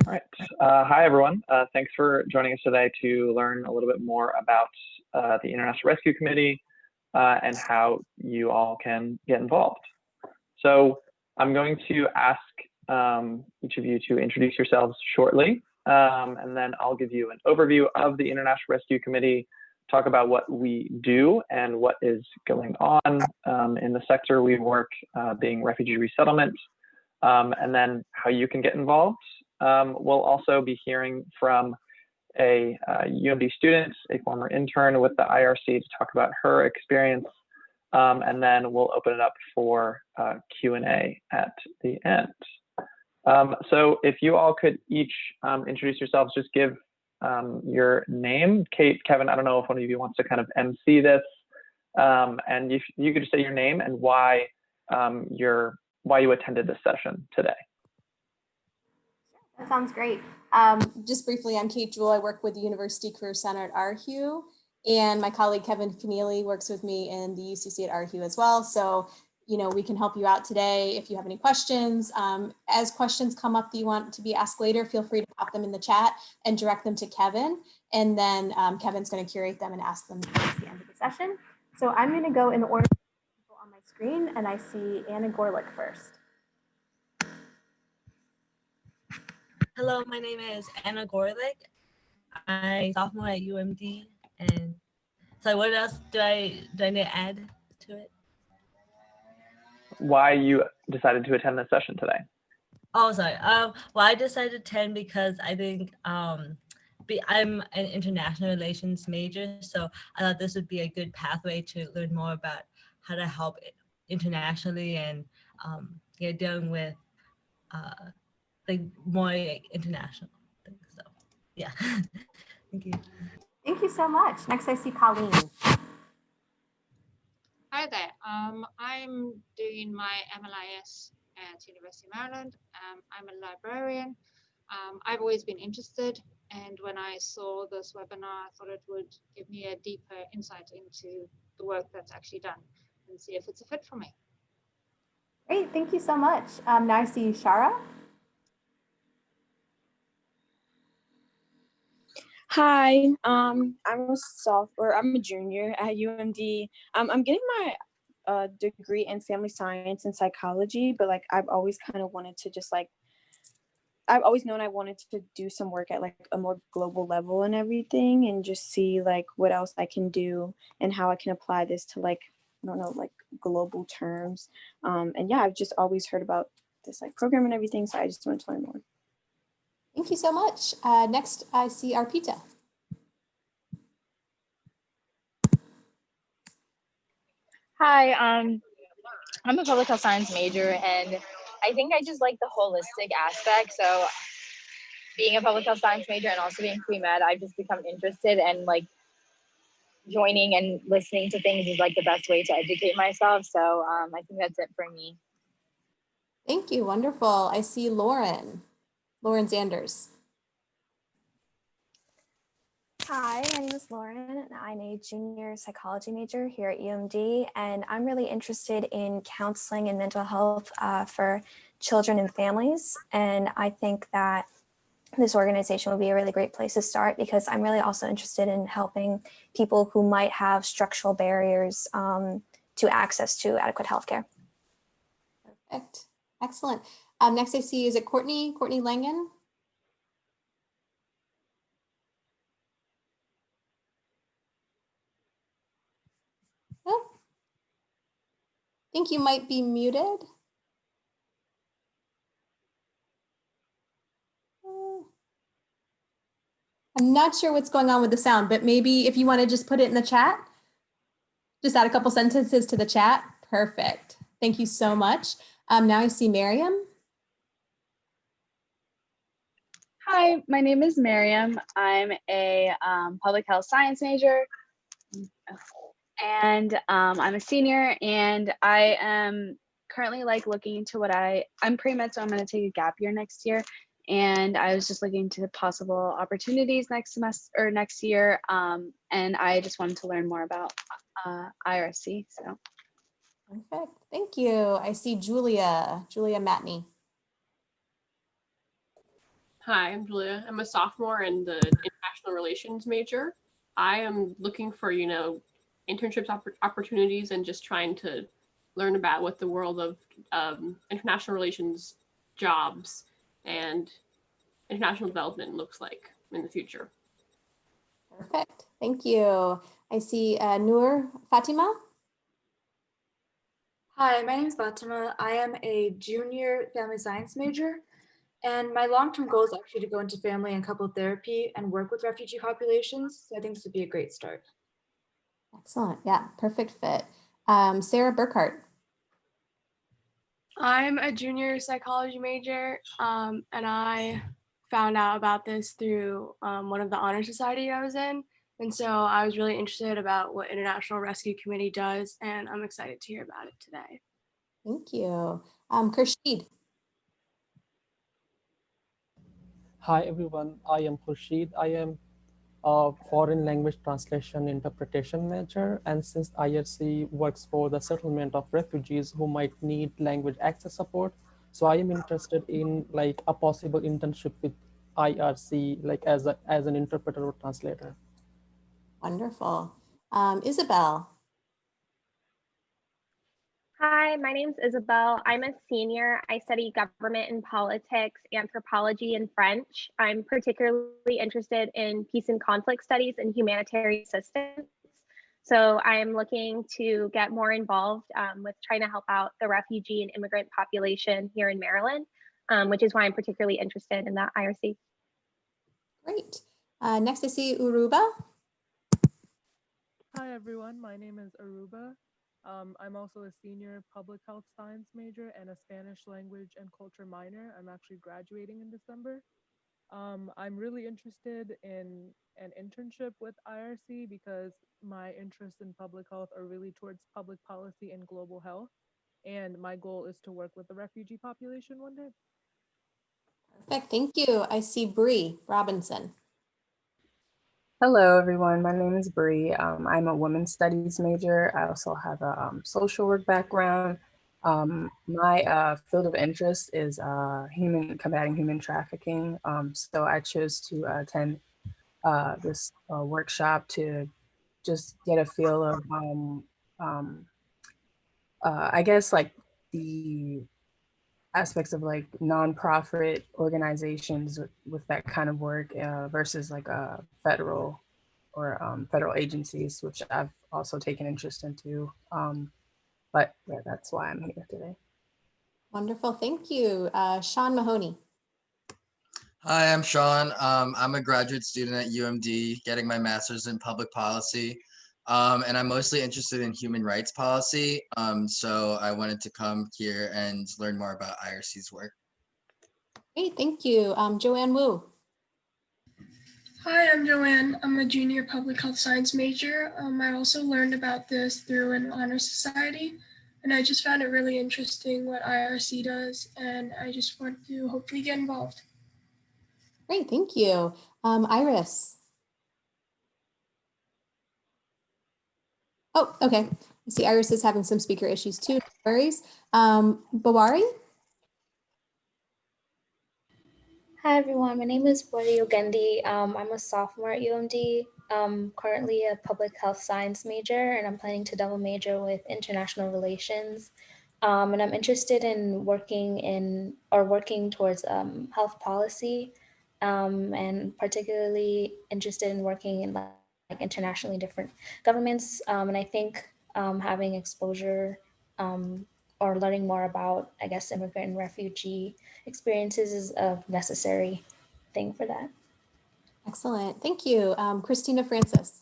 All right. Hi, everyone. Thanks for joining us today to learn a little bit more about the International Rescue Committee and how you all can get involved. So I'm going to ask each of you to introduce yourselves shortly, and then I'll give you an overview of the International Rescue Committee, talk about what we do and what is going on in the sector we work, being refugee resettlement, and then how you can get involved. We'll also be hearing from a UMD student, a former intern with the IRC, to talk about her experience, and then we'll open it up for Q&A at the end. So if you all could each introduce yourselves, just give your name. Kate, Kevin, I don't know if one of you wants to kind of MC this, and if you could just say your name and why you attended this session today. That sounds great. Just briefly, I'm Kate Jewell. I work with the University Career Center at RHU, and my colleague Kevin Keneally works with me in the UCC at RHU as well. So, you know, we can help you out today if you have any questions. As questions come up that you want to be asked later, feel free to pop them in the chat and direct them to Kevin. And then Kevin's going to curate them and ask them at the end of the session. So I'm going to go in the order of people on my screen, and I see Anna Gorlick first. Hello, my name is Anna Gorlick. I'm sophomore at UMD. And so what else do I need to add to it? Why you decided to attend this session today? Oh, sorry. Well, I decided to attend because I think I'm an international relations major, so I thought this would be a good pathway to learn more about how to help internationally and dealing with like more international things. So yeah. Thank you. Thank you so much. Next, I see Colleen. Hi there. I'm doing my MLIS at University of Maryland. I'm a librarian. I've always been interested, and when I saw this webinar, I thought it would give me a deeper insight into the work that's actually done and see if it's a fit for me. Great, thank you so much. Now I see Shara. Hi, I'm a junior at UMD. I'm getting my degree in family science and psychology, but like I've always kind of wanted to I've always known I wanted to do some work at like a more global level and everything, and just see like what else I can do and how I can apply this to like, I don't know, like global terms. And yeah, I've just always heard about this like program and everything, so I just wanted to learn more. Thank you so much. Next, I see Arpita. Hi, I'm a public health science major, and I think I just like the holistic aspect. So being a public health science major and also being pre-med, I've just become interested, and like joining and listening to things is like the best way to educate myself. So I think that's it for me. Thank you, wonderful. I see Lauren Sanders. Hi, my name is Lauren, and I'm a junior psychology major here at UMD, and I'm really interested in counseling and mental health for children and families. And I think that this organization would be a really great place to start, because I'm really also interested in helping people who might have structural barriers to access to adequate healthcare. Perfect, excellent. Next I see, is it Courtney Langen? Oh, I think you might be muted. I'm not sure what's going on with the sound, but maybe if you want to just put it in the chat, just add a couple sentences to the chat. Perfect. Thank you so much. Now I see Miriam. Hi, my name is Miriam. I'm a public health science major, and I'm a senior, and I am currently like looking into I'm pre-med, so I'm going to take a gap year next year. And I was just looking into possible opportunities next semester or next year. And I just wanted to learn more about IRC. So. Perfect. Thank you. I see Julia Matney. Hi, I'm Julia. I'm a sophomore in the international relations major. I am looking for, internships opportunities and just trying to learn about what the world of international relations jobs and international development looks like in the future. Perfect. Thank you. I see Noor Fatima. Hi, my name is Fatima. I am a junior family science major, and my long-term goal is actually to go into family and couple therapy and work with refugee populations. So I think this would be a great start. Excellent. Yeah, perfect fit. Sarah Burkhart. I'm a junior psychology major, and I found out about this through one of the honor society I was in. And so I was really interested about what International Rescue Committee does, and I'm excited to hear about it today. Thank you. Khushid. Hi everyone, I am Khushid. I am a foreign language translation interpretation major, and since IRC works for the settlement of refugees who might need language access support, so I am interested in like a possible internship with IRC, like as an interpreter or translator. Wonderful. Isabel. Hi, my name's Isabel. I'm a senior. I study government and politics, anthropology, and French. I'm particularly interested in peace and conflict studies and humanitarian assistance. So I'm looking to get more involved with trying to help out the refugee and immigrant population here in Maryland, which is why I'm particularly interested in that IRC. Great. Next I see Uruba. Hi everyone, my name is Aruba. I'm also a senior public health science major and a Spanish language and culture minor. I'm actually graduating in December. I'm really interested in an internship with IRC because my interests in public health are really towards public policy and global health. And my goal is to work with the refugee population one day. Perfect, thank you. I see Brie Robinson. Hello, everyone. My name is Brie. I'm a women's studies major. I also have a social work background. My field of interest is combating human trafficking. So I chose to attend this workshop to just get a feel of, I guess, like the aspects of like nonprofit organizations with that kind of work versus like a federal agencies, which I've also taken interest into. But yeah, that's why I'm here today. Wonderful, thank you. Sean Mahoney. Hi, I'm Sean. I'm a graduate student at UMD, getting my master's in public policy. And I'm mostly interested in human rights policy. So I wanted to come here and learn more about IRC's work. Great, thank you. Joanne Wu. Hi, I'm Joanne. I'm a junior public health science major. I also learned about this through an honor society, and I just found it really interesting what IRC does, and I just want to hopefully get involved. Great, thank you. Iris. Oh, okay. I see Iris is having some speaker issues too. No worries. Bawari. Hi everyone, my name is Brie Robinson. I'm a sophomore at UMD. Currently a public health science major, and I'm planning to double major with international relations. And I'm interested in working towards health policy, and particularly interested in working in like internationally different governments. And I think having exposure or learning more about, I guess, immigrant and refugee experiences is a necessary thing for that. Excellent, thank you. Christina Francis.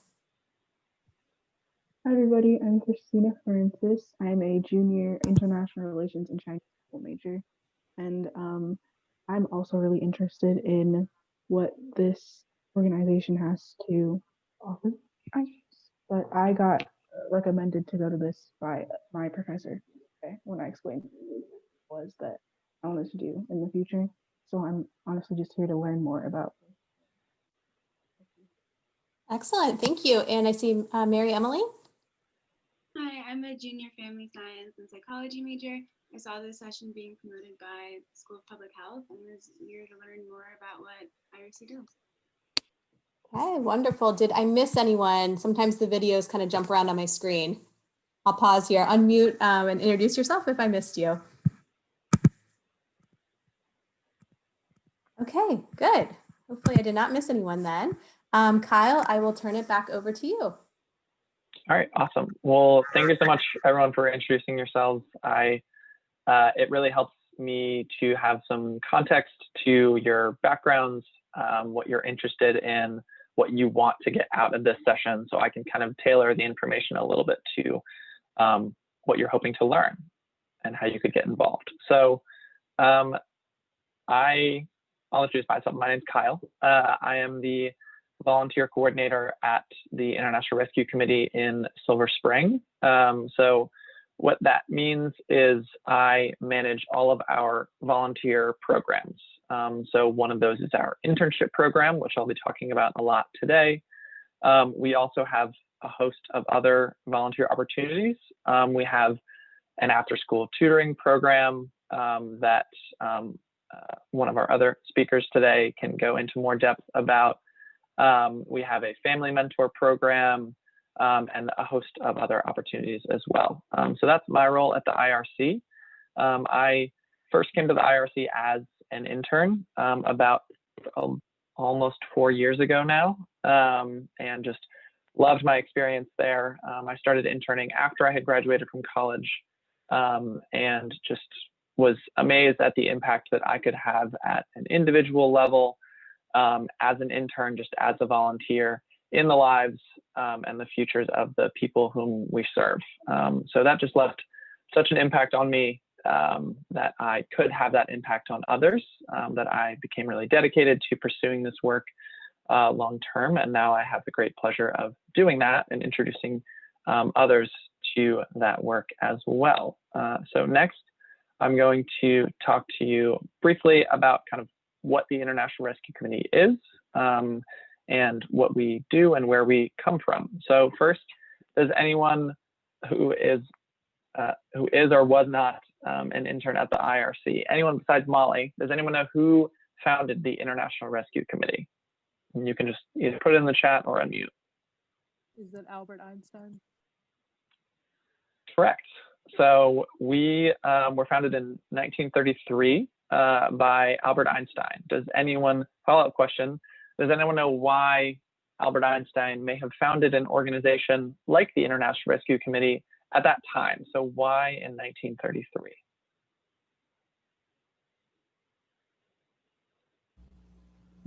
Hi everybody, I'm Christina Francis. I'm a junior international relations and Chinese major, and I'm also really interested in what this organization has to offer. But I got recommended to go to this by my professor when I explained what it was that I wanted to do in the future. So I'm honestly just here to learn more about. Excellent, thank you. And I see Mary Emily. Hi, I'm a junior family science and psychology major. I saw this session being promoted by the School of Public Health and was eager to learn more about what IRC does. Okay, wonderful. Did I miss anyone? Sometimes the videos kind of jump around on my screen. I'll pause here, unmute, and introduce yourself if I missed you. Okay, good. Hopefully I did not miss anyone then. Kyle, I will turn it back over to you. All right, awesome. Well, thank you so much, everyone, for introducing yourselves. It really helps me to have some context to your backgrounds, what you're interested in, what you want to get out of this session, so I can kind of tailor the information a little bit to what you're hoping to learn and how you could get involved. So I'll introduce myself. My name's Kyle. I am the volunteer coordinator at the International Rescue Committee in Silver Spring. So what that means is I manage all of our volunteer programs. So one of those is our internship program, which I'll be talking about a lot today. We also have a host of other volunteer opportunities. We have an after-school tutoring program that one of our other speakers today can go into more depth about. We have a family mentor program and a host of other opportunities as well. So that's my role at the IRC. I first came to the IRC as an intern about almost 4 years ago now, and just loved my experience there. I started interning after I had graduated from college, and just was amazed at the impact that I could have at an individual level as an intern, just as a volunteer in the lives and the futures of the people whom we serve. So that just left such an impact on me that I could have that impact on others, that I became really dedicated to pursuing this work long term. And now I have the great pleasure of doing that and introducing others to that work as well. So next, I'm going to talk to you briefly about kind of what the International Rescue Committee is and what we do and where we come from. So first, does anyone who is or was not an intern at the IRC, anyone besides Molly, does anyone know who founded the International Rescue Committee? And you can just either put it in the chat or unmute. Is it Albert Einstein? Correct. So we were founded in 1933 by Albert Einstein. Does anyone, follow-up question, does anyone know why Albert Einstein may have founded an organization like the International Rescue Committee at that time? So why in 1933?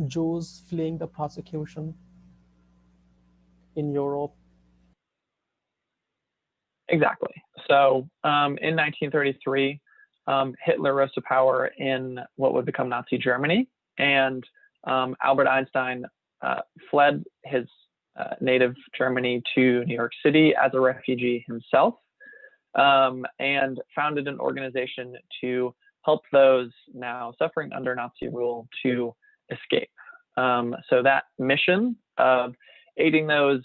Jews fleeing the persecution in Europe. Exactly. So in 1933, Hitler rose to power in what would become Nazi Germany, and Albert Einstein fled his native Germany to New York City as a refugee himself, and founded an organization to help those now suffering under Nazi rule to escape. So that mission of aiding those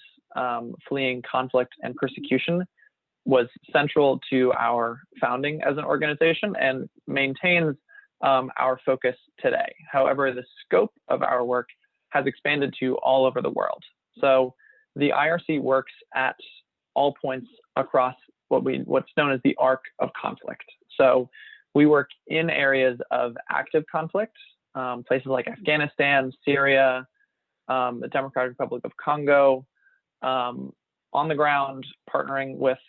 fleeing conflict and persecution was central to our founding as an organization and maintains our focus today. However, the scope of our work has expanded to all over the world. So the IRC works at all points across what's known as the arc of conflict. So we work in areas of active conflict, places like Afghanistan, Syria, the Democratic Republic of Congo, on the ground, partnering with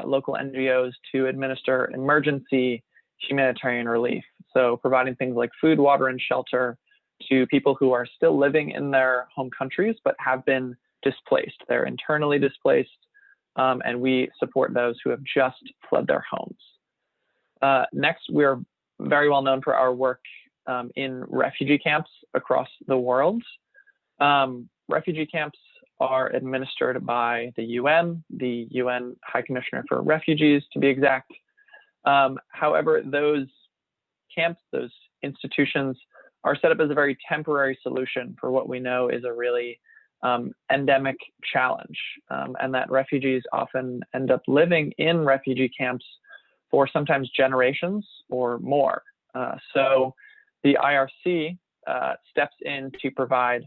local NGOs to administer emergency humanitarian relief. So providing things like food, water, and shelter to people who are still living in their home countries, but have been displaced. They're internally displaced, and we support those who have just fled their homes. Next, we're very well known for our work in refugee camps across the world. Refugee camps are administered by the UN High Commissioner for Refugees, to be exact. However, those camps, those institutions, are set up as a very temporary solution for what we know is a really endemic challenge, and that refugees often end up living in refugee camps for sometimes generations or more. So the IRC steps in to provide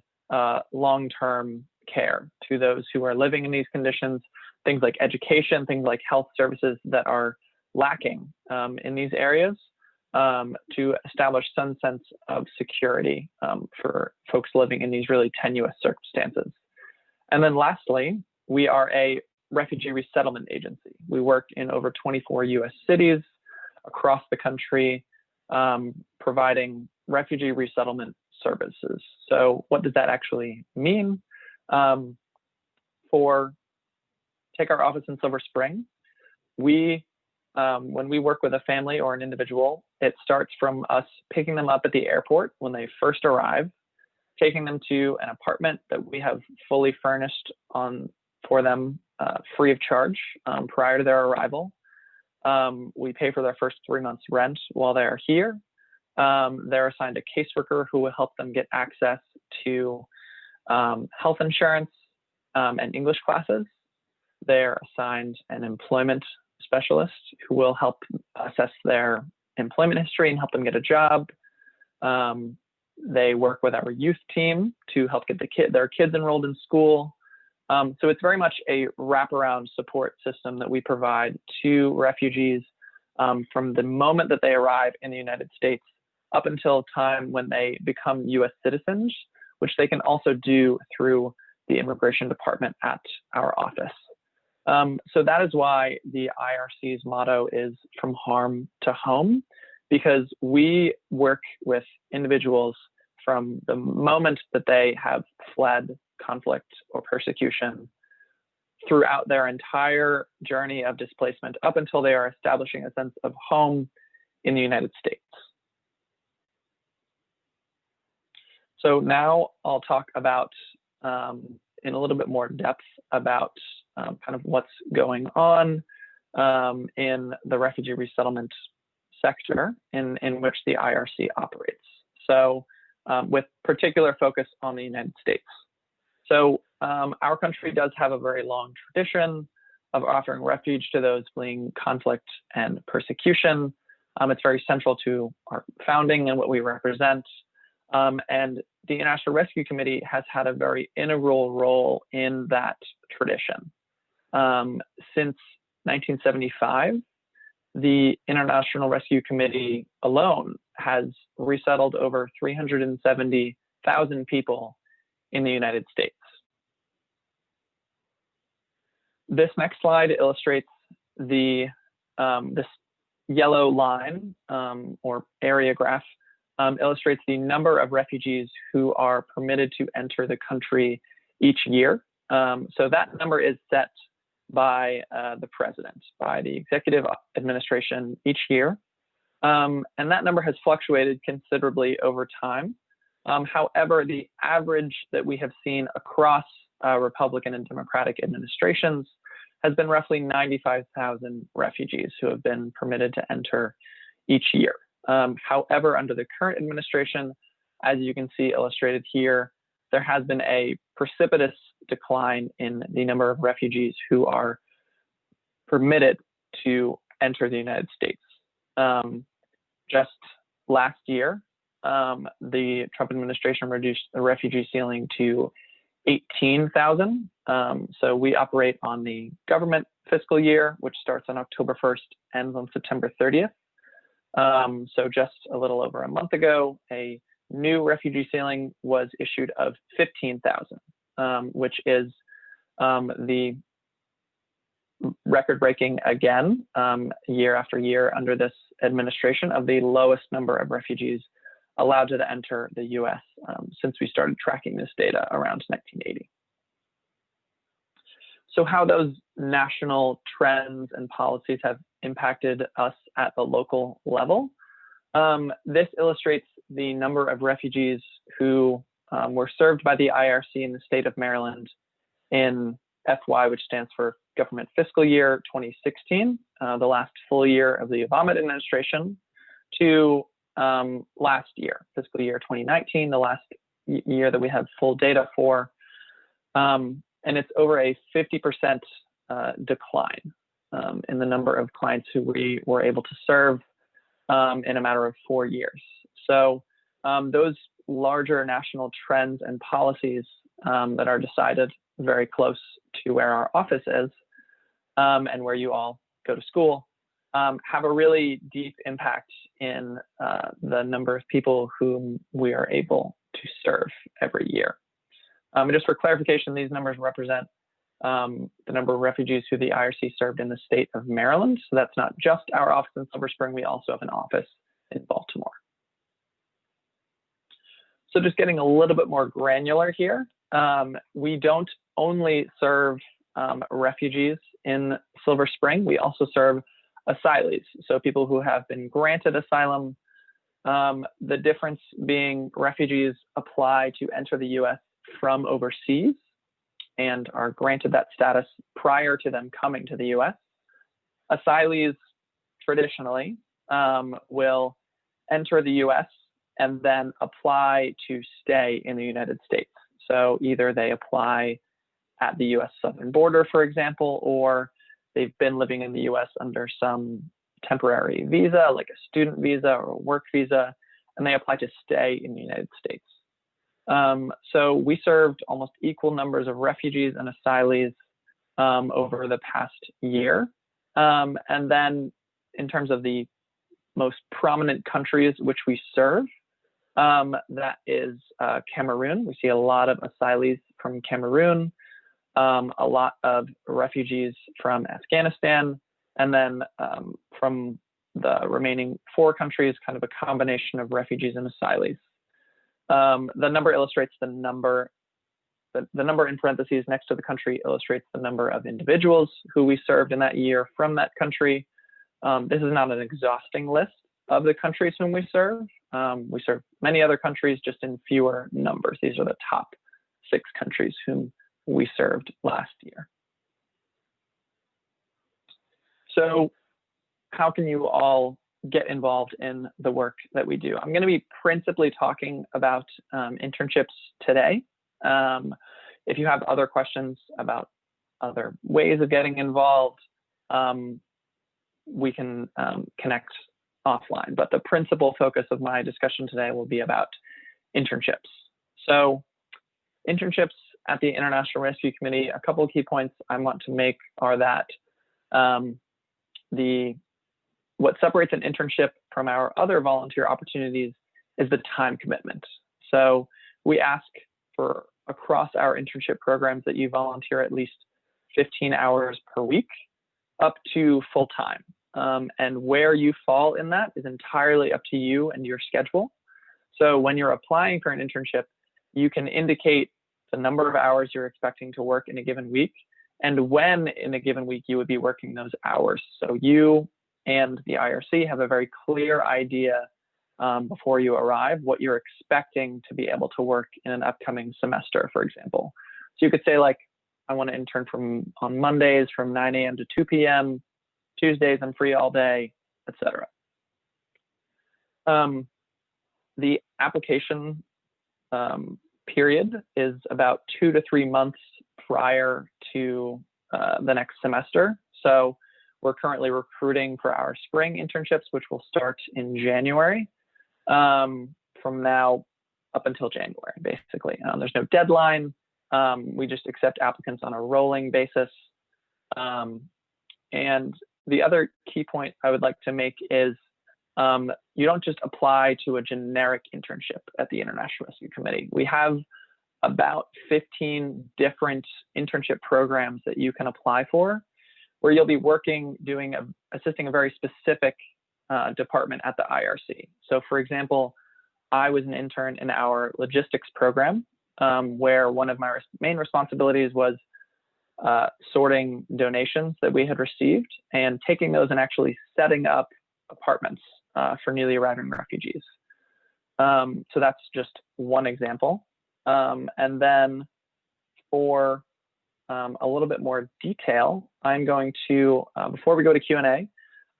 long-term care to those who are living in these conditions, things like education, things like health services that are lacking in these areas, to establish some sense of security for folks living in these really tenuous circumstances. And then lastly, we are a refugee resettlement agency. We work in over 24 US cities across the country, providing refugee resettlement services. So what does that actually mean? Take our office in Silver Spring. When we work with a family or an individual, it starts from us picking them up at the airport when they first arrive, taking them to an apartment that we have fully furnished for them free of charge prior to their arrival. We pay for their first 3 months rent while they're here. They're assigned a caseworker who will help them get access to health insurance and English classes. They're assigned an employment specialist who will help assess their employment history and help them get a job. They work with our youth team to help get their kids enrolled in school. So it's very much a wraparound support system that we provide to refugees from the moment that they arrive in the United States up until time when they become US citizens, which they can also do through the Immigration Department at our office. So that is why the IRC's motto is from harm to home, because we work with individuals from the moment that they have fled conflict or persecution throughout their entire journey of displacement up until they are establishing a sense of home in the United States. So now I'll talk about, in a little bit more depth, about kind of what's going on in the refugee resettlement sector in which the IRC operates. So with particular focus on the United States. So our country does have a very long tradition of offering refuge to those fleeing conflict and persecution. It's very central to our founding and what we represent. And the International Rescue Committee has had a very integral role in that tradition. Since 1975, the International Rescue Committee alone has resettled over 370,000 people in the United States. This next slide illustrates this yellow line or area graph illustrates the number of refugees who are permitted to enter the country each year. So that number is set by the president, by the executive administration each year. And that number has fluctuated considerably over time. However, the average that we have seen across Republican and Democratic administrations has been roughly 95,000 refugees who have been permitted to enter each year. However, under the current administration, as you can see illustrated here, there has been a precipitous decline in the number of refugees who are permitted to enter the United States. Just last year, the Trump administration reduced the refugee ceiling to 18,000. So we operate on the government fiscal year, which starts on October 1st, ends on September 30th. So just a little over a month ago, a new refugee ceiling was issued of 15,000, which is the record-breaking again, year after year under this administration, of the lowest number of refugees allowed to enter the US since we started tracking this data around 1980. So how those national trends and policies have impacted us at the local level. This illustrates the number of refugees who were served by the IRC in the state of Maryland in FY, which stands for Government Fiscal Year 2016, the last full year of the Obama administration, to last year, fiscal year 2019, the last year that we have full data for. And it's over a 50% decline in the number of clients who we were able to serve in a matter of 4 years. So those larger national trends and policies that are decided very close to where our office is and where you all go to school have a really deep impact in the number of people whom we are able to serve every year. And just for clarification, these numbers represent the number of refugees who the IRC served in the state of Maryland. So that's not just our office in Silver Spring, we also have an office in Baltimore. So just getting a little bit more granular here, we don't only serve refugees in Silver Spring, we also serve asylees, so people who have been granted asylum. The difference being refugees apply to enter the US from overseas and are granted that status prior to them coming to the US. Asylees traditionally will enter the US and then apply to stay in the United States. So either they apply at the US southern border, for example, or they've been living in the US under some temporary visa, like a student visa or a work visa, and they apply to stay in the United States. So we served almost equal numbers of refugees and asylees over the past year. And then in terms of the most prominent countries which we serve, that is Cameroon. We see a lot of asylees from Cameroon, a lot of refugees from Afghanistan, and then from the remaining 4 countries, kind of a combination of refugees and asylees. The number illustrates the number in parentheses next to the country illustrates the number of individuals who we served in that year from that country. This is not an exhausting list of the countries whom we serve. We serve many other countries, just in fewer numbers. These are the top 6 countries whom we served last year. So how can you all get involved in the work that we do? I'm going to be principally talking about internships today. If you have other questions about other ways of getting involved, we can connect offline. But the principal focus of my discussion today will be about internships. So internships at the International Rescue Committee, a couple of key points I want to make are that what separates an internship from our other volunteer opportunities is the time commitment. So we ask for across our internship programs that you volunteer at least 15 hours per week up to full time. And where you fall in that is entirely up to you and your schedule. So when you're applying for an internship, you can indicate the number of hours you're expecting to work in a given week and when in a given week you would be working those hours. So you and the IRC have a very clear idea before you arrive what you're expecting to be able to work in an upcoming semester, for example. So you could say, like, I want to intern on Mondays from 9 a.m. to 2 p.m. Tuesdays I'm free all day, etc. The application period is about 2 to 3 months prior to the next semester. So we're currently recruiting for our spring internships, which will start in January, from now up until January, basically. There's no deadline. We just accept applicants on a rolling basis. And the other key point I would like to make is you don't just apply to a generic internship at the International Rescue Committee. We have about 15 different internship programs that you can apply for, where you'll be working, assisting a very specific department at the IRC. So for example, I was an intern in our logistics program, where one of my main responsibilities was sorting donations that we had received and taking those and actually setting up apartments for newly arriving refugees. So that's just one example. And then for a little bit more detail, I'm going to, before we go to Q&A,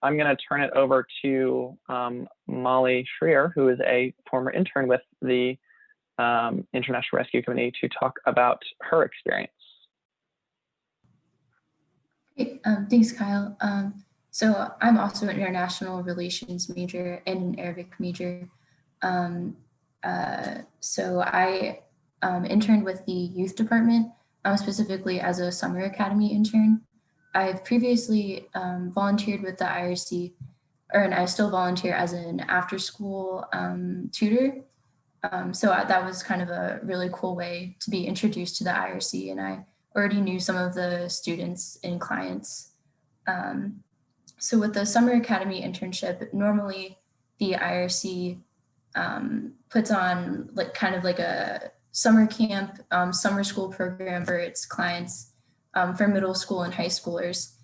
I'm going to turn it over to Molly Schreier, who is a former intern with the International Rescue Committee to talk about her experience. Great. Thanks, Kyle. So I'm also an international relations major and an Arabic major. So I interned with the youth department, specifically as a summer academy intern. I've previously volunteered with the IRC, and I still volunteer as an after-school tutor. So that was kind of a really cool way to be introduced to the IRC, and I already knew some of the students and clients. So with the Summer Academy internship, normally the IRC puts on kind of like a summer camp, summer school program for its clients for middle school and high schoolers.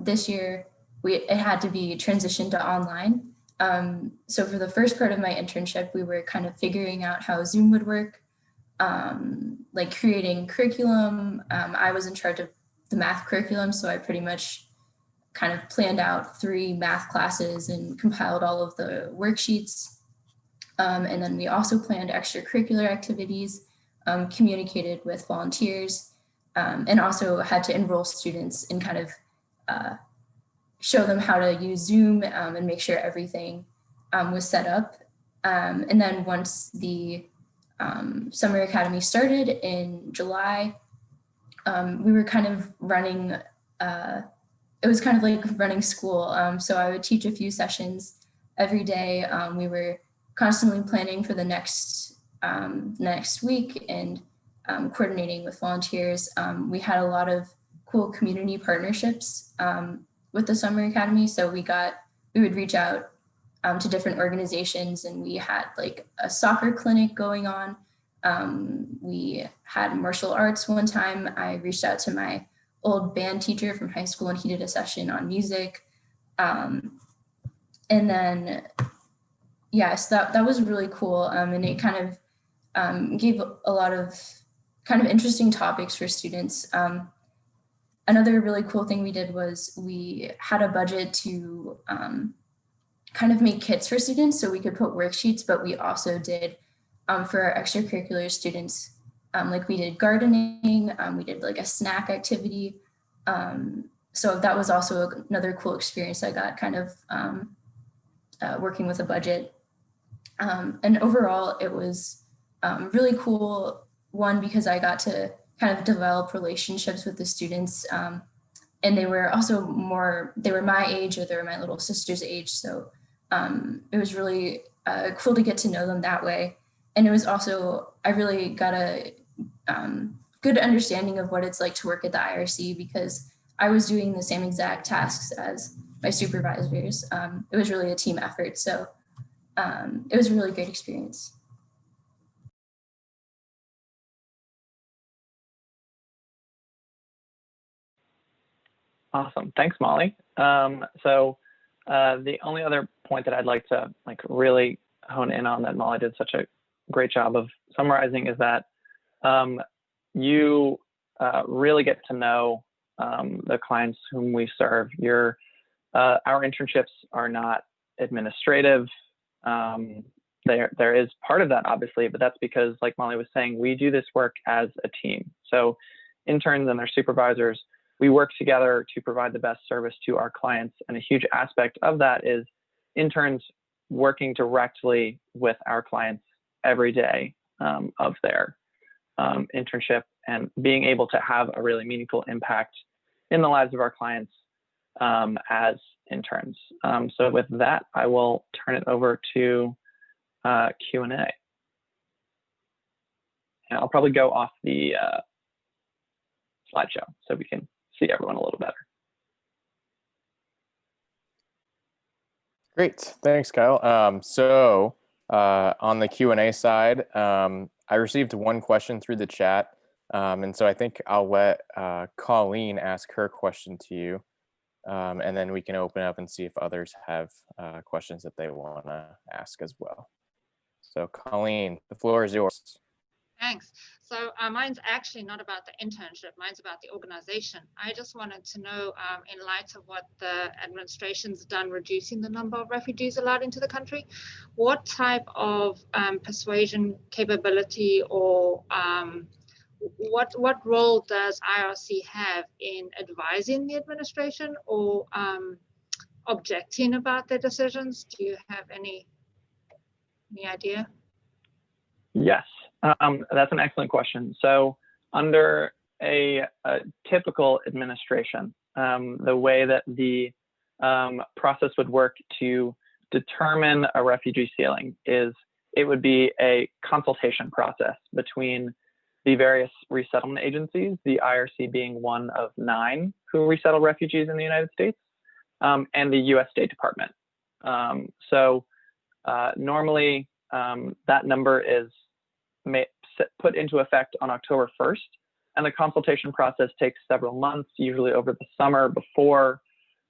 This year, it had to be transitioned to online. So for the first part of my internship, we were kind of figuring out how Zoom would work, like creating curriculum. I was in charge of the math curriculum, so I pretty much kind of planned out 3 math classes and compiled all of the worksheets. And then we also planned extracurricular activities, communicated with volunteers, and also had to enroll students and kind of show them how to use Zoom and make sure everything was set up. And then once the Summer Academy started in July, we were kind of running, it was kind of like running school. So I would teach a few sessions every day. We were constantly planning for the next week and coordinating with volunteers. We had a lot of cool community partnerships with the Summer Academy. So we would reach out to different organizations, and we had like a soccer clinic going on. We had martial arts one time. I reached out to my old band teacher from high school, and he did a session on music. And then, yeah, so that was really cool. And it kind of gave a lot of kind of interesting topics for students. Another really cool thing we did was we had a budget to kind of make kits for students so we could put worksheets, but we also did for our extracurricular students, like we did gardening, we did like a snack activity. So that was also another cool experience I got kind of working with a budget. And overall, it was really cool, one, because I got to kind of develop relationships with the students. And they were also they were my age, or they were my little sister's age. So it was really cool to get to know them that way. And it was also, I really got a good understanding of what it's like to work at the IRC, because I was doing the same exact tasks as my supervisors. It was really a team effort. So it was a really great experience. Awesome. Thanks, Molly. So the only other point that I'd like to really hone in on that Molly did such a great job of summarizing is that you really get to know the clients whom we serve. Our internships are not administrative. There is part of that, obviously, but that's because, like Molly was saying, we do this work as a team. So interns and their supervisors, we work together to provide the best service to our clients. And a huge aspect of that is interns working directly with our clients every day of their internship, and being able to have a really meaningful impact in the lives of our clients as interns. So with that, I will turn it over to Q&A. And I'll probably go off the slideshow so we can see everyone a little better. Great, thanks, Kyle. So on the Q&A side, I received one question through the chat. And so I think I'll let Colleen ask her question to you. And then we can open up and see if others have questions that they want to ask as well. So Colleen, the floor is yours. Thanks. So mine's actually not about the internship, mine's about the organization. I just wanted to know, in light of what the administration's done reducing the number of refugees allowed into the country, what type of persuasion capability or what role does IRC have in advising the administration or objecting about their decisions? Do you have any idea? Yes, that's an excellent question. So under a typical administration, the way that the process would work to determine a refugee ceiling is it would be a consultation process between the various resettlement agencies, the IRC being one of 9 who resettle refugees in the United States, and the US State Department. Normally, that number is put into effect on October 1st, and the consultation process takes several months, usually over the summer before,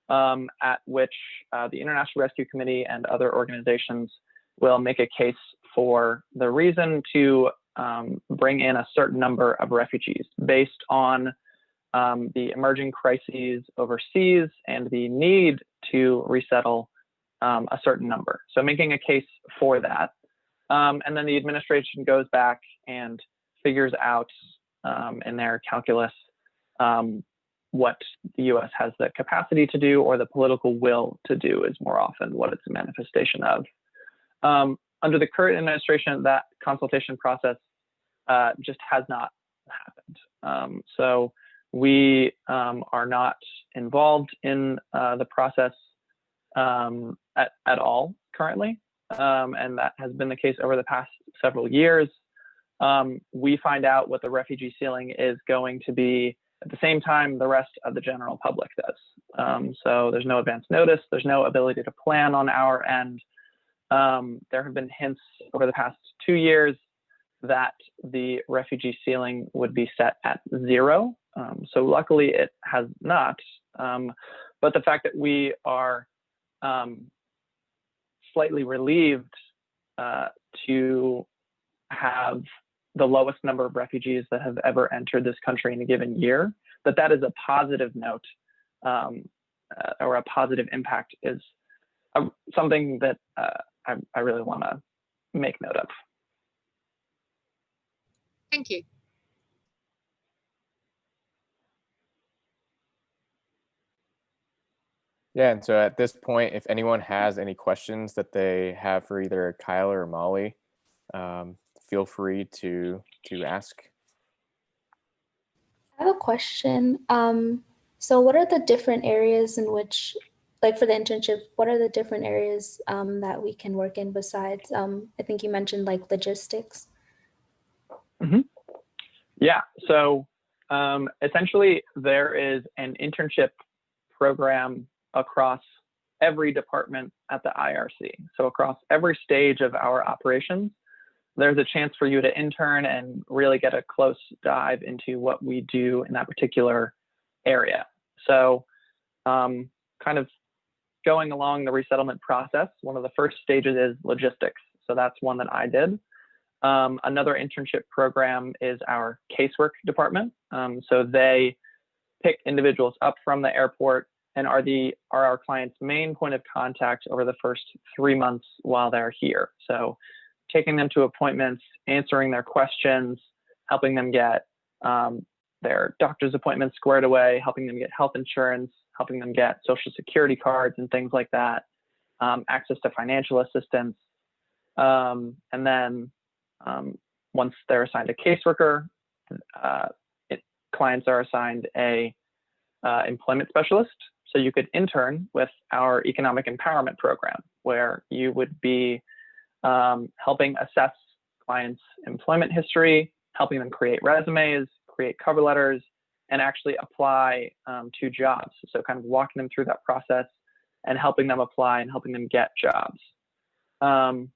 at which the International Rescue Committee and other organizations will make a case for the reason to bring in a certain number of refugees based on the emerging crises overseas and the need to resettle a certain number. So making a case for that. And then the administration goes back and figures out in their calculus what the US has the capacity to do or the political will to do is more often what it's a manifestation of. Under the current administration, that consultation process just has not happened. So we are not involved in the process at all currently. And that has been the case over the past several years. We find out what the refugee ceiling is going to be at the same time the rest of the general public does. So there's no advance notice, there's no ability to plan on our end. There have been hints over the past 2 years that the refugee ceiling would be set at 0. So luckily it has not. But the fact that we are slightly relieved to have the lowest number of refugees that have ever entered this country in a given year, that is a positive note or a positive impact is something that I really want to make note of. Thank you. Yeah, and so at this point, if anyone has any questions that they have for either Kyle or Molly, feel free to ask. I have a question. So what are the different areas in which, like for the internship, what are the different areas that we can work in besides, I think you mentioned like logistics? Mm-hmm. Yeah, so essentially there is an internship program across every department at the IRC. So across every stage of our operations, there's a chance for you to intern and really get a close dive into what we do in that particular area. So kind of going along the resettlement process, one of the first stages is logistics. So that's one that I did. Another internship program is our casework department. So they pick individuals up from the airport and are our client's main point of contact over the first 3 months while they're here. So taking them to appointments, answering their questions, helping them get their doctor's appointments squared away, helping them get health insurance, helping them get social security cards and things like that, access to financial assistance. And then once they're assigned a caseworker, clients are assigned a employment specialist. So you could intern with our economic empowerment program, where you would be helping assess clients' employment history, helping them create resumes, create cover letters, and actually apply to jobs. So kind of walking them through that process and helping them apply and helping them get jobs. Kind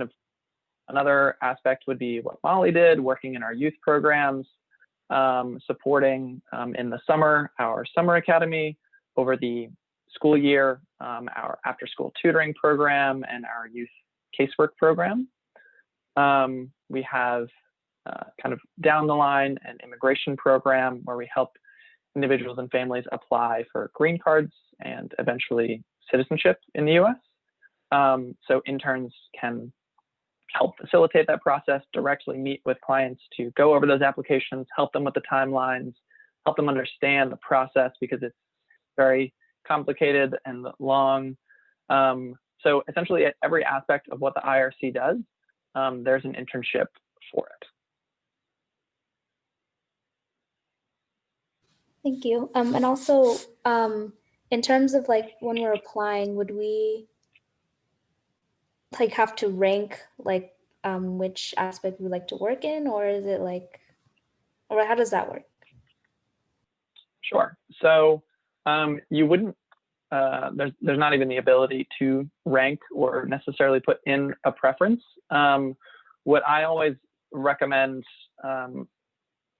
of another aspect would be what Molly did, working in our youth programs, supporting in the summer, our summer academy, over the school year, our after-school tutoring program and our youth casework program. We have kind of down the line, an immigration program where we help individuals and families apply for green cards and eventually citizenship in the US. So interns can help facilitate that process, directly meet with clients to go over those applications, help them with the timelines, help them understand the process because it's very complicated and long. So essentially at every aspect of what the IRC does, there's an internship for it. Thank you. And also, in terms of like when we're applying, would we like have to rank like which aspect we like to work in, or is it like, or how does that work? Sure. So you wouldn't, there's not even the ability to rank or necessarily put in a preference. What I always recommend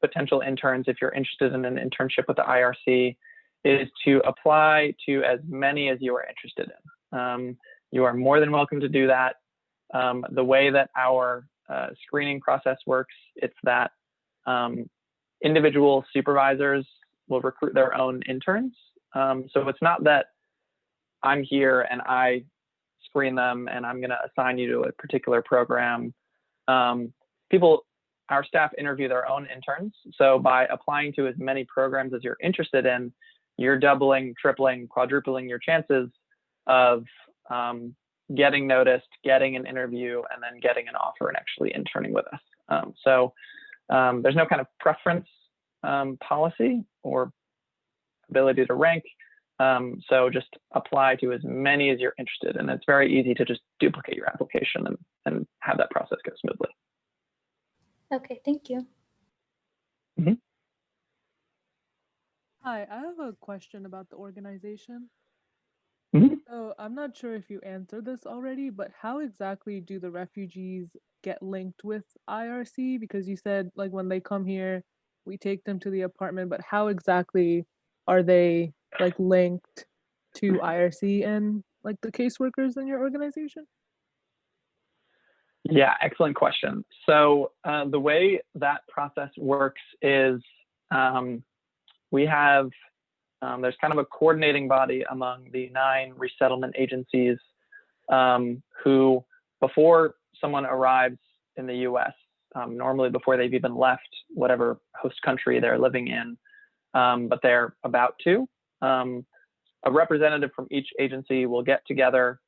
potential interns, if you're interested in an internship with the IRC, is to apply to as many as you are interested in. You are more than welcome to do that. The way that our screening process works, it's that individual supervisors will recruit their own interns. So it's not that I'm here and I screen them and I'm going to assign you to a particular program. Our staff interview their own interns. So by applying to as many programs as you're interested in, you're doubling, tripling, quadrupling your chances of getting noticed, getting an interview, and then getting an offer and actually interning with us. So there's no kind of preference policy or ability to rank. So just apply to as many as you're interested in. It's very easy to just duplicate your application and have that process go smoothly. Okay, thank you. Mm-hmm. Hi, I have a question about the organization. Mm-hmm. So I'm not sure if you answered this already, but how exactly do the refugees get linked with IRC? Because you said like when they come here, we take them to the apartment, but how exactly are they like linked to IRC and like the caseworkers in your organization? Yeah, excellent question. So the way that process works is we have, there's kind of a coordinating body among the 9 resettlement agencies who, before someone arrives in the US, normally before they've even left whatever host country they're living in, but they're about to, a representative from each agency will get together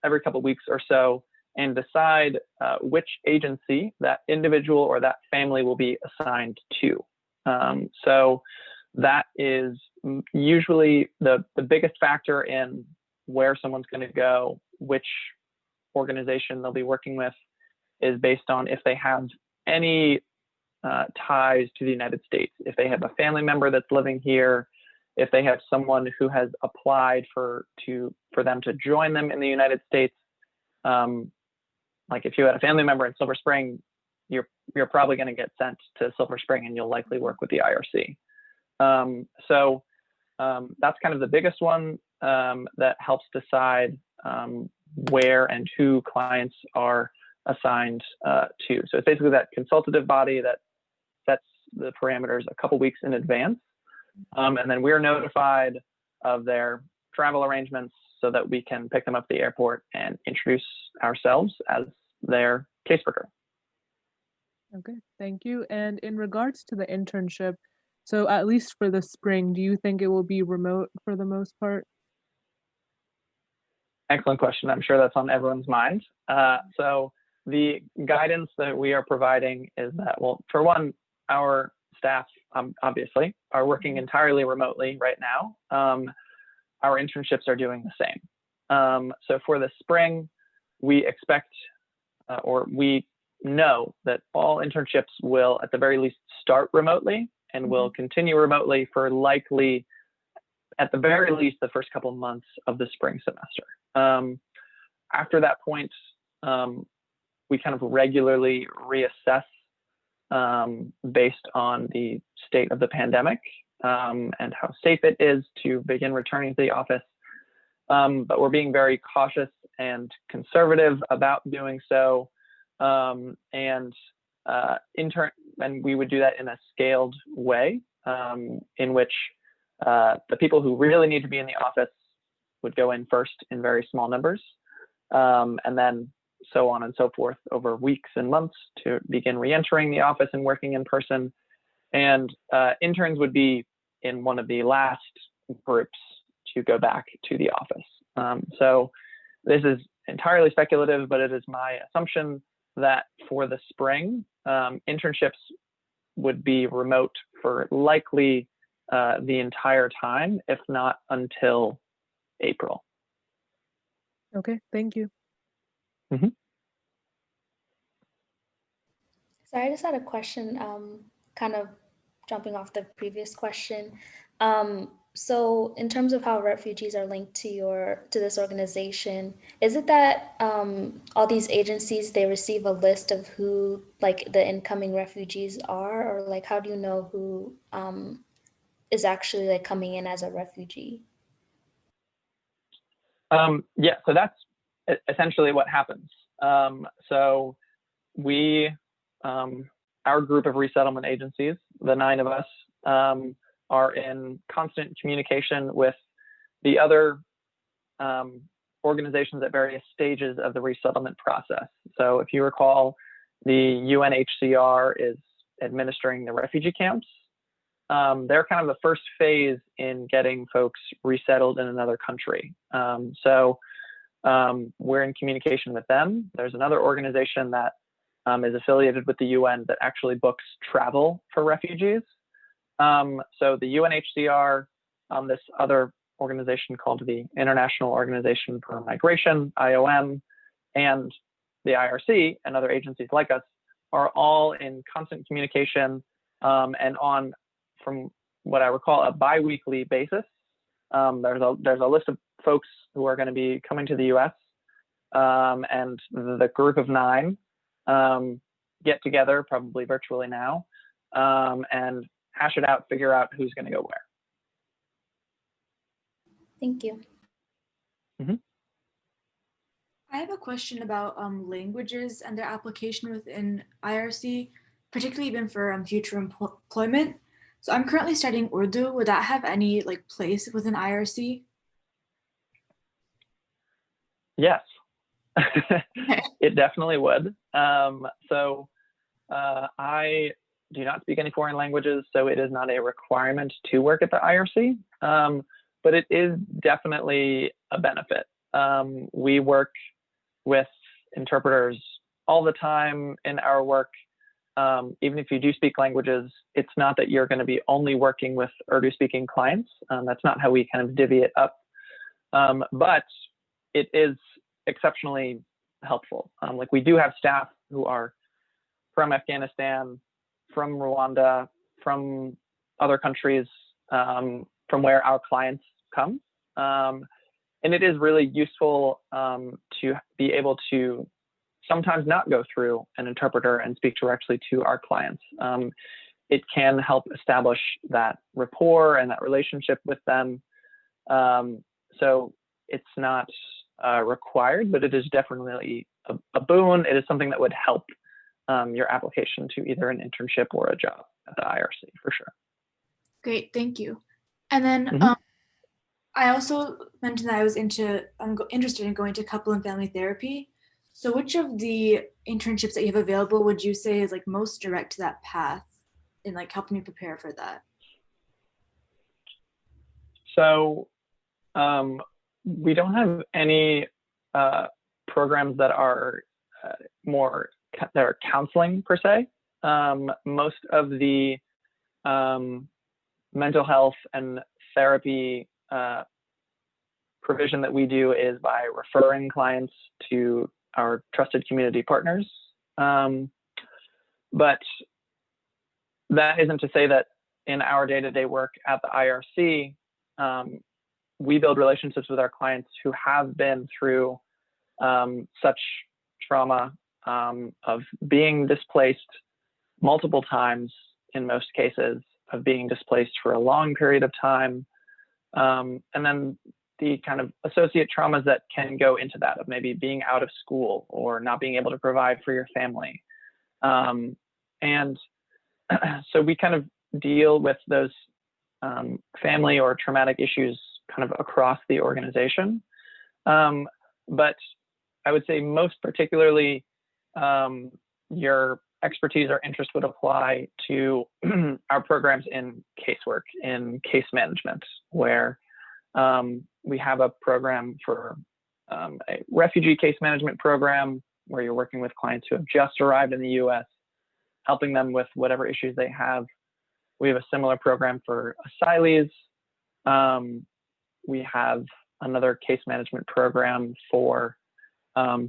every couple of weeks or so and decide which agency that individual or that family will be assigned to. So that is usually the biggest factor in where someone's going to go, which organization they'll be working with is based on if they have any ties to the United States, if they have a family member that's living here, if they have someone who has applied for them to join them in the United States. Like if you had a family member in Silver Spring, you're probably going to get sent to Silver Spring and you'll likely work with the IRC. So that's kind of the biggest one that helps decide where and who clients are assigned to. So it's basically that consultative body that sets the parameters a couple weeks in advance. And then we're notified of their travel arrangements so that we can pick them up at the airport and introduce ourselves as their caseworker. Okay, thank you. And in regards to the internship, so at least for the spring, do you think it will be remote for the most part? Excellent question. I'm sure that's on everyone's mind. So the guidance that we are providing is that, well, for one, our staff obviously are working entirely remotely right now. Our internships are doing the same. So for the spring, we expect or we know that all internships will at the very least start remotely and will continue remotely for likely at the very least the first couple of months of the spring semester. After that point, we kind of regularly reassess based on the state of the pandemic and how safe it is to begin returning to the office. But we're being very cautious and conservative about doing so. And and we would do that in a scaled way, in which the people who really need to be in the office would go in first in very small numbers, and then so on and so forth over weeks and months to begin re-entering the office and working in person. And interns would be in one of the last groups to go back to the office. So this is entirely speculative, but it is my assumption that for the spring, internships would be remote for likely the entire time, if not until April. Okay, thank you. Mm-hmm. So I just had a question, kind of jumping off the previous question. So in terms of how refugees are linked to this organization, is it that all these agencies, they receive a list of who like the incoming refugees are, or like how do you know who is actually like coming in as a refugee? Yeah, so that's essentially what happens. So we, our group of resettlement agencies, the 9 of us, are in constant communication with the other organizations at various stages of the resettlement process. So if you recall, the UNHCR is administering the refugee camps. They're kind of the first phase in getting folks resettled in another country. So we're in communication with them. There's another organization that is affiliated with the UN that actually books travel for refugees. So the UNHCR, this other organization called the International Organization for Migration, IOM, and the IRC and other agencies like us are all in constant communication and on, from what I recall, a bi-weekly basis. There's a list of folks who are going to be coming to the US, and the group of 9 get together, probably virtually now, and hash it out, figure out who's going to go where. Thank you. Mm-hmm. I have a question about languages and their application within IRC, particularly even for future employment. So I'm currently studying Urdu. Would that have any like place within IRC? Yes, it definitely would. So I do not speak any foreign languages, so it is not a requirement to work at the IRC, but it is definitely a benefit. We work with interpreters all the time in our work. Even if you do speak languages, it's not that you're going to be only working with Urdu-speaking clients. That's not how we kind of divvy it up. But it is exceptionally helpful. Like we do have staff who are from Afghanistan, from Rwanda, from other countries, from where our clients come. And it is really useful to be able to sometimes not go through an interpreter and speak directly to our clients. It can help establish that rapport and that relationship with them. So it's not required, but it is definitely a boon. It is something that would help your application to either an internship or a job at the IRC for sure. Great, thank you. And then I also mentioned that I'm interested in going to couple and family therapy. So which of the internships that you have available would you say is like most direct to that path in like helping me prepare for that? So we don't have any programs that are that are counseling per se. Most of the mental health and therapy provision that we do is by referring clients to our trusted community partners. But that isn't to say that in our day-to-day work at the IRC, we build relationships with our clients who have been through such trauma of being displaced multiple times in most cases, of being displaced for a long period of time, and then the kind of associate traumas that can go into that, of maybe being out of school or not being able to provide for your family. And so we kind of deal with those family or traumatic issues kind of across the organization. But I would say most particularly, your expertise or interest would apply to our programs in casework, in case management, where we have a program for a refugee case management program where you're working with clients who have just arrived in the US, helping them with whatever issues they have. We have a similar program for asylees. We have another case management program for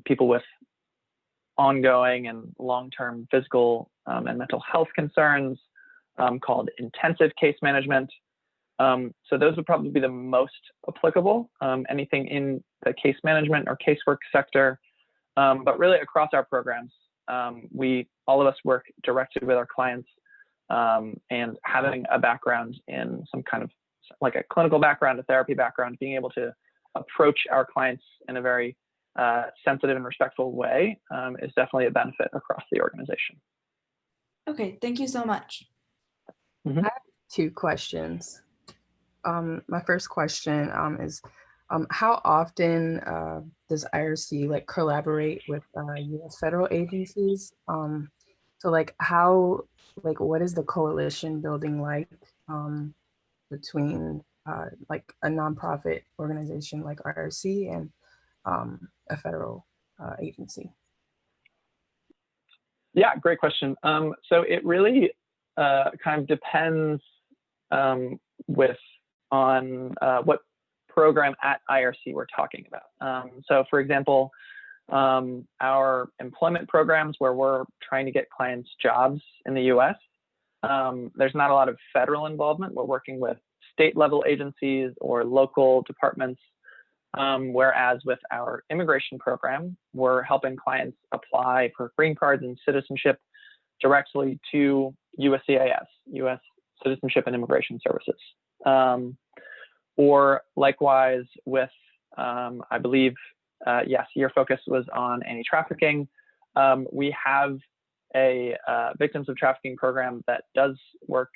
people with ongoing and long-term physical and mental health concerns called intensive case management. So those would probably be the most applicable, anything in the case management or casework sector. But really across our programs, all of us work directly with our clients, and having a background in some kind of like a clinical background, a therapy background, being able to approach our clients in a very sensitive and respectful way is definitely a benefit across the organization. Okay, thank you so much. I have 2 questions. My first question is, how often does IRC like collaborate with U.S. federal agencies? So like what is the coalition building like between like a nonprofit organization like IRC and a federal agency? Yeah, great question. So it really kind of depends on what program at IRC we're talking about. So for example, our employment programs where we're trying to get clients jobs in the US, there's not a lot of federal involvement. We're working with state level agencies or local departments. Whereas with our immigration program, we're helping clients apply for green cards and citizenship directly to USCIS, US Citizenship and Immigration Services. Or likewise with, I believe, yes, your focus was on anti-trafficking. We have a victims of trafficking program that does work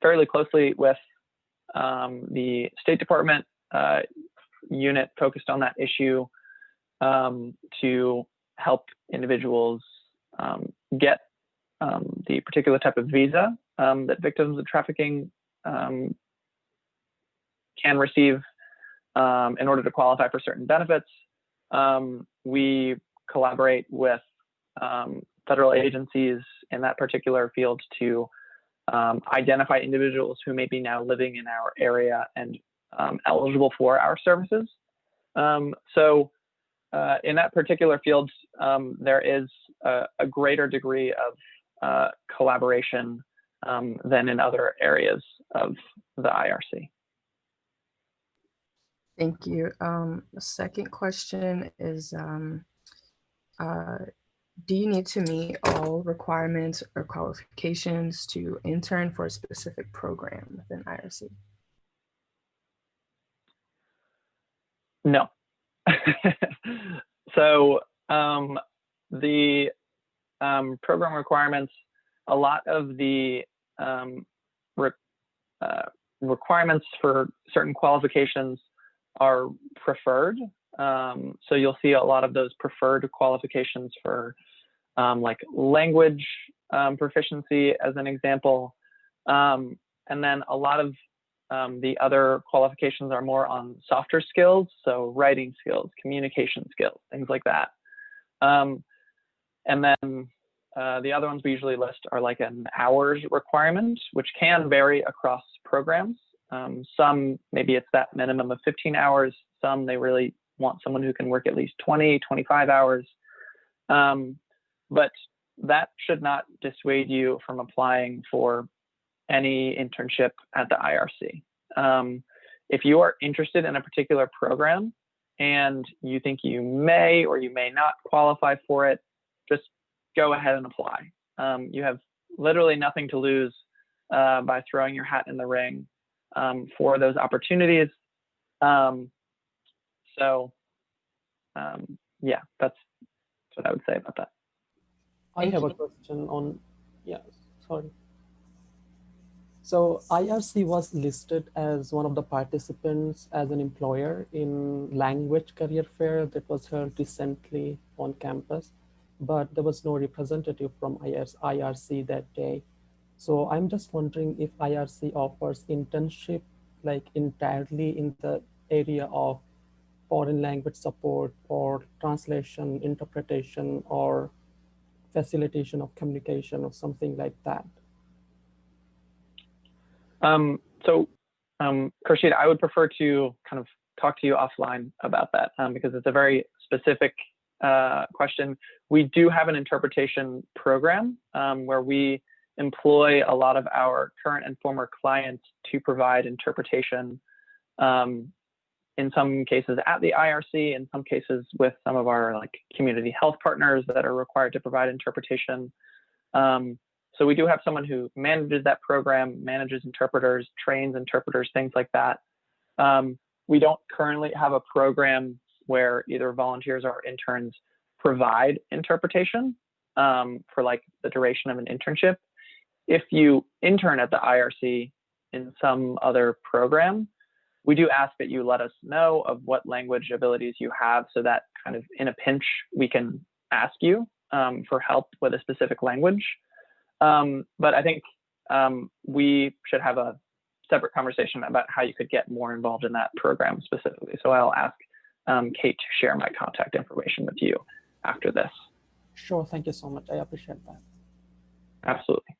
fairly closely with the State Department unit focused on that issue to help individuals get the particular type of visa that victims of trafficking can receive in order to qualify for certain benefits. We collaborate with federal agencies in that particular field to identify individuals who may be now living in our area and eligible for our services. So in that particular field, there is a greater degree of collaboration than in other areas of the IRC. Thank you. The second question is, do you need to meet all requirements or qualifications to intern for a specific program within IRC? No. So the program requirements, a lot of the requirements for certain qualifications are preferred. So you'll see a lot of those preferred qualifications for like language proficiency as an example. And then a lot of the other qualifications are more on softer skills, so writing skills, communication skills, things like that. And then the other ones we usually list are like an hours requirement, which can vary across programs. Some, maybe it's that minimum of 15 hours. Some, they really want someone who can work at least 20, 25 hours. But that should not dissuade you from applying for any internship at the IRC. If you are interested in a particular program and you think you may or you may not qualify for it, just go ahead and apply. You have literally nothing to lose by throwing your hat in the ring for those opportunities. Yeah, that's what I would say about that. I have a question on, yeah, sorry. So IRC was listed as one of the participants as an employer in language career fair that was held recently on campus, but there was no representative from IRC that day. So I'm just wondering if IRC offers internship like entirely in the area of foreign language support or translation, interpretation, or facilitation of communication or something like that. Khushid, I would prefer to kind of talk to you offline about that because it's a very specific question. We do have an interpretation program where we employ a lot of our current and former clients to provide interpretation in some cases at the IRC, in some cases with some of our like community health partners that are required to provide interpretation. So we do have someone who manages that program, manages interpreters, trains interpreters, things like that. We don't currently have a program where either volunteers or interns provide interpretation for like the duration of an internship. If you intern at the IRC in some other program, we do ask that you let us know of what language abilities you have so that kind of in a pinch, we can ask you for help with a specific language. But I think we should have a separate conversation about how you could get more involved in that program specifically. So I'll ask Kate to share my contact information with you after this. Sure, thank you so much. I appreciate that. Absolutely.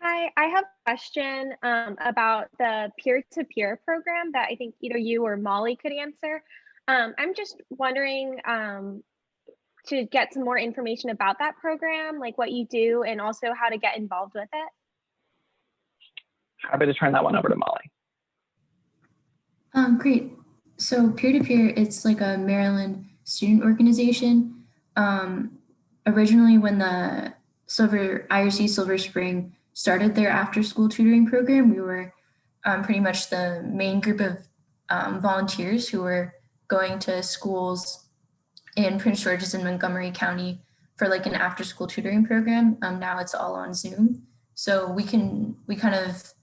Hi, I have a question about the peer-to-peer program that I think either you or Molly could answer. I'm just wondering to get some more information about that program, like what you do and also how to get involved with it. Happy to turn that one over to Molly. Great. So PeertoPeer, it's like a Maryland student organization. Originally when the IRC Silver Spring started their after-school tutoring program, we were pretty much the main group of volunteers who were going to schools in Prince George's and Montgomery County for like an after-school tutoring program. Now it's all on Zoom. So we kind of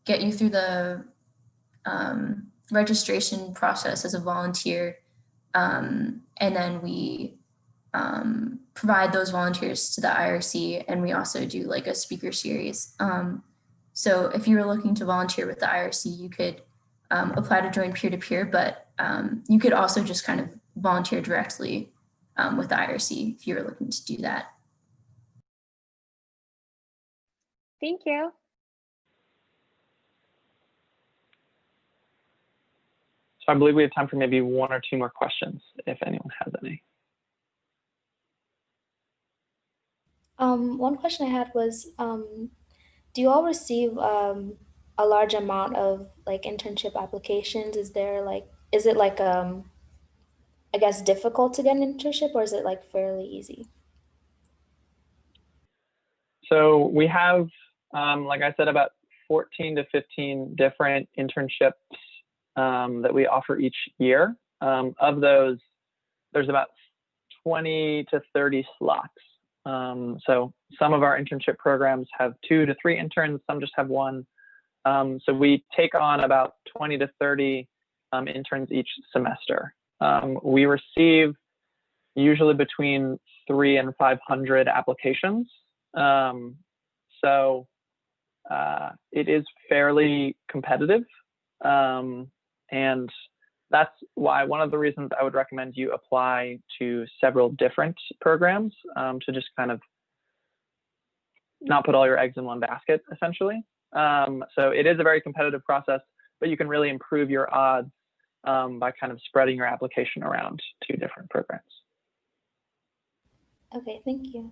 get you through the registration process as a volunteer. And then we provide those volunteers to the IRC, and we also do like a speaker series. So if you were looking to volunteer with the IRC, you could apply to join PeertoPeer, but you could also just kind of volunteer directly with the IRC if you were looking to do that. Thank you. So I believe we have time for maybe one or two more questions if anyone has any. One question I had was, do you all receive a large amount of like internship applications? Is it like, I guess, difficult to get an internship, or is it like fairly easy? So we have, like I said, about 14 to 15 different internships that we offer each year. Of those, there's about 20 to 30 slots. So some of our internship programs have 2 to 3 interns, some just have 1. So we take on about 20 to 30 interns each semester. We receive usually between 300 and 500 applications. So it is fairly competitive. And that's why one of the reasons I would recommend you apply to several different programs to just kind of not put all your eggs in one basket, essentially. So it is a very competitive process, but you can really improve your odds by kind of spreading your application around to different programs. Okay, thank you.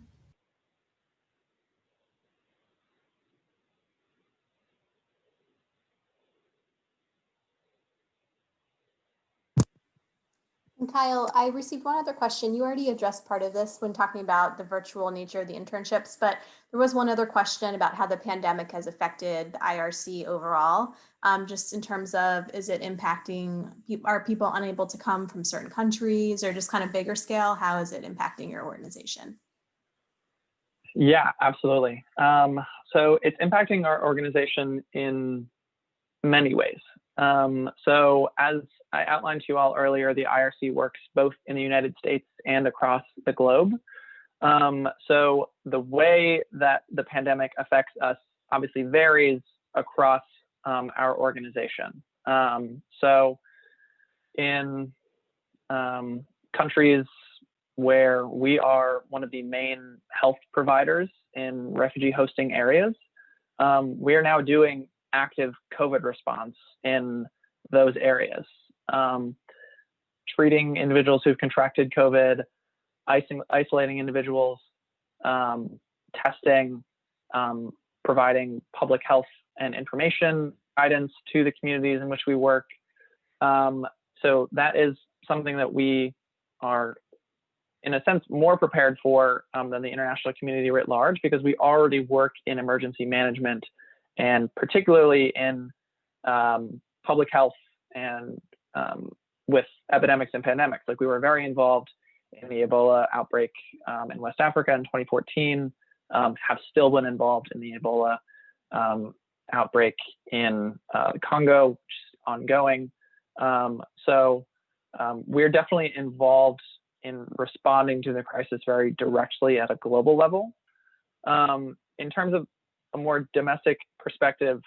And Kyle, I received one other question. You already addressed part of this when talking about the virtual nature of the internships, but there was one other question about how the pandemic has affected the IRC overall, just in terms of, is it impacting, are people unable to come from certain countries, or just kind of bigger scale? How is it impacting your organization? Yeah, absolutely. So it's impacting our organization in many ways. So as I outlined to you all earlier, the IRC works both in the United States and across the globe. So the way that the pandemic affects us obviously varies across our organization. So in countries where we are one of the main health providers in refugee hosting areas, we are now doing active COVID response in those areas, treating individuals who've contracted COVID, isolating individuals, testing, providing public health and information guidance to the communities in which we work. So that is something that we are, in a sense, more prepared for than the international community writ large, because we already work in emergency management, and particularly in public health and with epidemics and pandemics. Like, we were very involved in the Ebola outbreak in West Africa in 2014, have still been involved in the Ebola outbreak in Congo, which is ongoing. So we're definitely involved in responding to the crisis very directly at a global level. In terms of a more domestic perspective,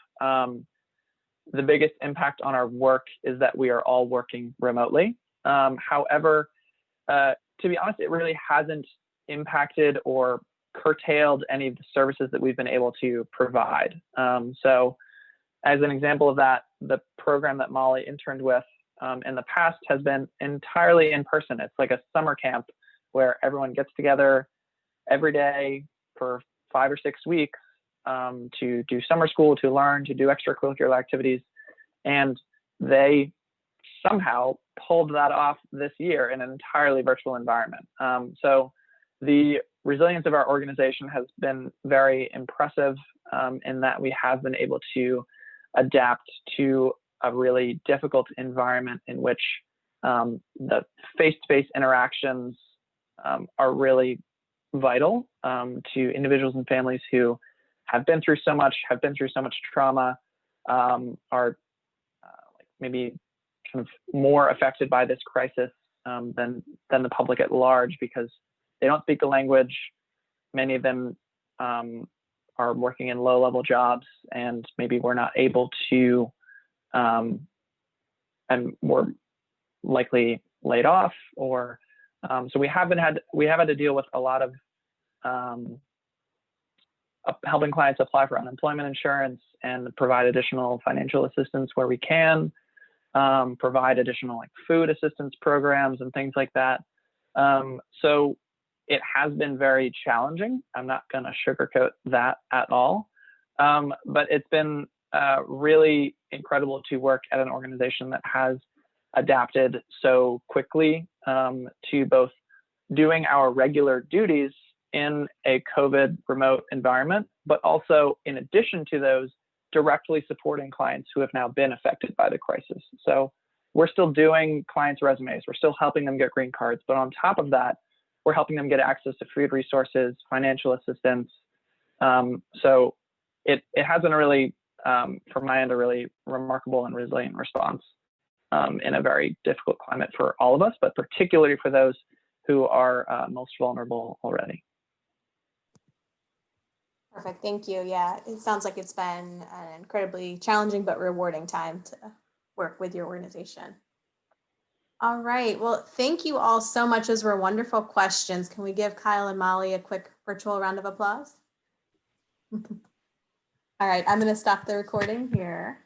the biggest impact on our work is that we are all working remotely. However, to be honest, it really hasn't impacted or curtailed any of the services that we've been able to provide. So as an example of that, the program that Molly interned with in the past has been entirely in person. It's like a summer camp where everyone gets together every day for 5 or 6 weeks to do summer school, to learn, to do extracurricular activities. And they somehow pulled that off this year in an entirely virtual environment. So the resilience of our organization has been very impressive in that we have been able to adapt to a really difficult environment in which the face-to-face interactions are really vital to individuals and families who have been through so much trauma, are maybe kind of more affected by this crisis than the public at large, because they don't speak the language. Many of them are working in low-level jobs, and maybe we're not able to, and we're likely laid off, or so we have had to deal with a lot of helping clients apply for unemployment insurance and provide additional financial assistance where we can, provide additional food assistance programs and things like that. So it has been very challenging. I'm not going to sugarcoat that at all. But it's been really incredible to work at an organization that has adapted so quickly to both doing our regular duties in a COVID remote environment, but also, in addition to those, directly supporting clients who have now been affected by the crisis. So we're still doing clients' resumes, we're still helping them get green cards, but on top of that, we're helping them get access to food resources, financial assistance. So it has been really, from my end, a really remarkable and resilient response in a very difficult climate for all of us, but particularly for those who are most vulnerable already. Perfect, thank you. Yeah, it sounds like it's been an incredibly challenging but rewarding time to work with your organization. All right, well, thank you all so much. Those were wonderful questions. Can we give Kyle and Molly a quick virtual round of applause? All right, I'm going to stop the recording here.